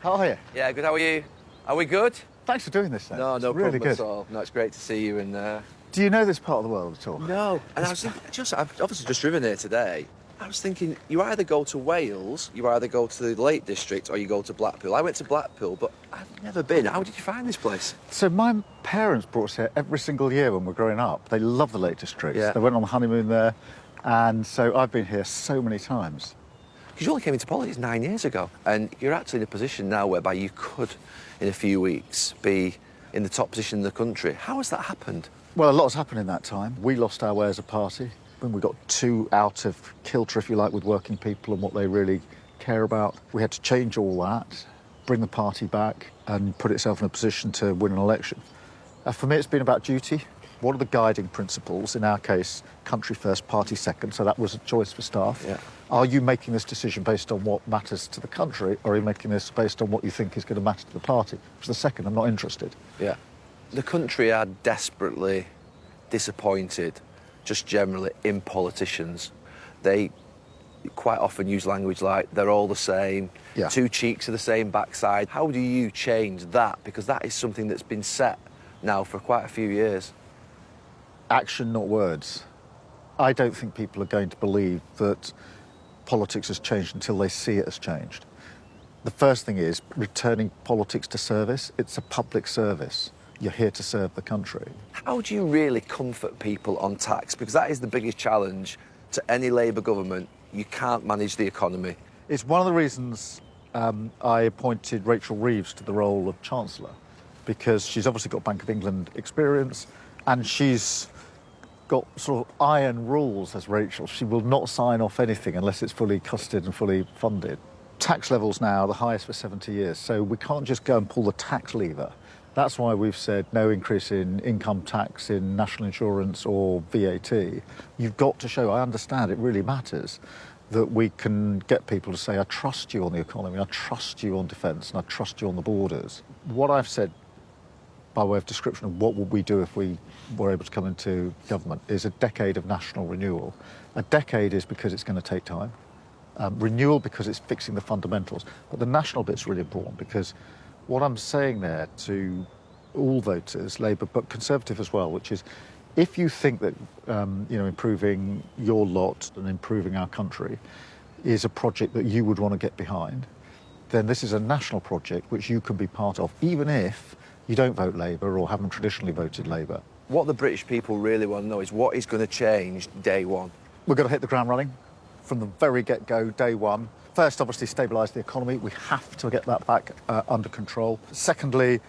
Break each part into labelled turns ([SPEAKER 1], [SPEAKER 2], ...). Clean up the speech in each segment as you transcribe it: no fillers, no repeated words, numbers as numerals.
[SPEAKER 1] How are you?
[SPEAKER 2] Yeah, good. How are you? Are we good?
[SPEAKER 1] Thanks for doing this, then.
[SPEAKER 2] No,
[SPEAKER 1] It's
[SPEAKER 2] no
[SPEAKER 1] really
[SPEAKER 2] problem
[SPEAKER 1] good.
[SPEAKER 2] at all. No, it's great to see you. And
[SPEAKER 1] Do you know this part of the world at all?
[SPEAKER 2] no, and I was thinking, I've obviously just driven here today. I was thinking, you either go to Wales, you either go to the Lake District, or you go to Blackpool. I went to Blackpool, but I've never been. How did you find this place?
[SPEAKER 1] So my parents brought us here every single year when we were growing up. They love the Lake District.
[SPEAKER 2] Yeah.
[SPEAKER 1] They went on the honeymoon there, and so I've been here so many times.
[SPEAKER 2] Because you only came into politics 9 years ago, and you're actually in a position now whereby you could, in a few weeks, be in the top position in the country. How has that happened?
[SPEAKER 1] Well, a lot's happened in that time. We lost our way as a party when we got too out of kilter, if you like, with working people and what they really care about. We had to change all that, bring the party back and put itself in a position to win an election. For me, it's been about duty. What are the guiding principles? In our case, country first, party second, so that was a choice for staff.
[SPEAKER 2] Yeah.
[SPEAKER 1] Are you making this decision based on what matters to the country, or are you making this based on what you think is going to matter to the party? For the second, I'm not interested.
[SPEAKER 2] Yeah. The country are desperately disappointed, just generally, in politicians. They quite often use language like, they're all the same,
[SPEAKER 1] Yeah.
[SPEAKER 2] two cheeks of the same backside. How do you change that? Because that is something that's been set now for quite a few years.
[SPEAKER 1] Action, not words. I don't think people are going to believe that politics has changed until they see it has changed. The first thing is returning politics to service. It's a public service. You're here to serve the country.
[SPEAKER 2] How do you really comfort people on tax? Because that is the biggest challenge to any Labour government. You can't manage the economy.
[SPEAKER 1] It's one of the reasons I appointed Rachel Reeves to the role of Chancellor, because she's obviously got Bank of England experience and she's got sort of iron rules as Rachel. She will not sign off anything unless it's fully costed and fully funded. Tax levels now are the highest for 70 years, so we can't just go and pull the tax lever. That's why we've said no increase in income tax, in national insurance or VAT. You've got to show, I understand it really matters, that we can get people to say, I trust you on the economy, I trust you on defence, and I trust you on the borders. What I've said, by way of description of what would we do if we were able to come into government, is a decade of national renewal. A decade is because it's going to take time. Renewal because it's fixing the fundamentals. But the national bit's really important, because what I'm saying there to all voters, Labour but Conservative as well, which is if you think that improving your lot and improving our country is a project that you would want to get behind, then this is a national project which you can be part of, even if you don't vote Labour or haven't traditionally voted Labour.
[SPEAKER 2] What the British people really want to know is what is going to change day one.
[SPEAKER 1] We're going to hit the ground running from the very get-go, day one. First, obviously, stabilise the economy. We have to get that back under control. Secondly,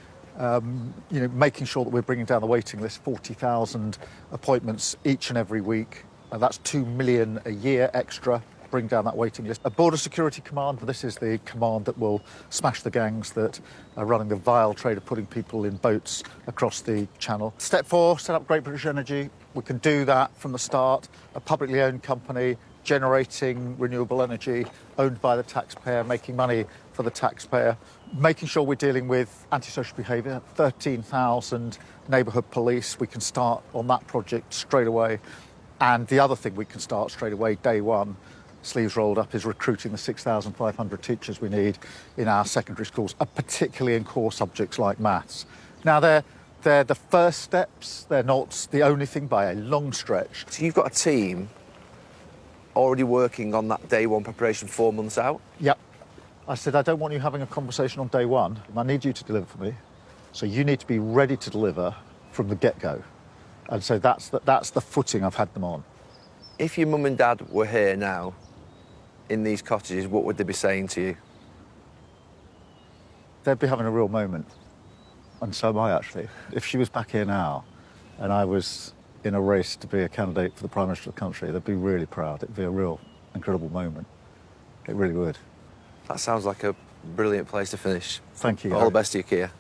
[SPEAKER 1] making sure that we're bringing down the waiting list, 40,000 appointments each and every week. That's 2 million a year extra. Bring down that waiting list. A border security command. This is the command that will smash the gangs that are running the vile trade of putting people in boats across the channel. Step 4, set up Great British Energy. We can do that from the start. A publicly owned company generating renewable energy, owned by the taxpayer, making money for the taxpayer. Making sure we're dealing with antisocial behaviour. 13,000 neighbourhood police. We can start on that project straight away. And the other thing we can start straight away, day one, sleeves rolled up, is recruiting the 6,500 teachers we need in our secondary schools, particularly in core subjects like maths. Now, they're the first steps. They're not the only thing by a long stretch.
[SPEAKER 2] So you've got a team already working on that day one preparation 4 months out?
[SPEAKER 1] Yep. I said, I don't want you having a conversation on day one. I need you to deliver for me. So you need to be ready to deliver from the get-go. And so that's the footing I've had them on.
[SPEAKER 2] If your mum and dad were here now, in these cottages, what would they be saying to you?
[SPEAKER 1] They'd be having a real moment. And so am I, actually. If she was back here now and I was in a race to be a candidate for the Prime Minister of the country, they'd be really proud. It'd be a real incredible moment. It really would.
[SPEAKER 2] That sounds like a brilliant place to finish.
[SPEAKER 1] Thank you.
[SPEAKER 2] All the best to you, Keir.